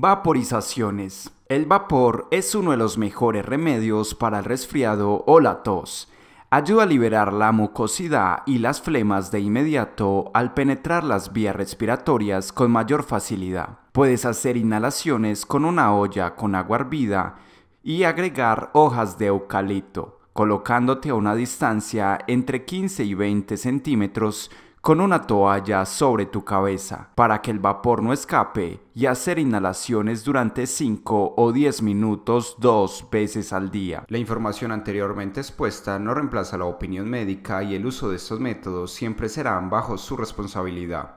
Vaporizaciones. El vapor es uno de los mejores remedios para el resfriado o la tos. Ayuda a liberar la mucosidad y las flemas de inmediato al penetrar las vías respiratorias con mayor facilidad. Puedes hacer inhalaciones con una olla con agua hervida y agregar hojas de eucalipto, colocándote a una distancia entre 15 y 20 centímetros con una toalla sobre tu cabeza para que el vapor no escape y hacer inhalaciones durante 5 o 10 minutos 2 veces al día. La información anteriormente expuesta no reemplaza la opinión médica y el uso de estos métodos siempre serán bajo su responsabilidad.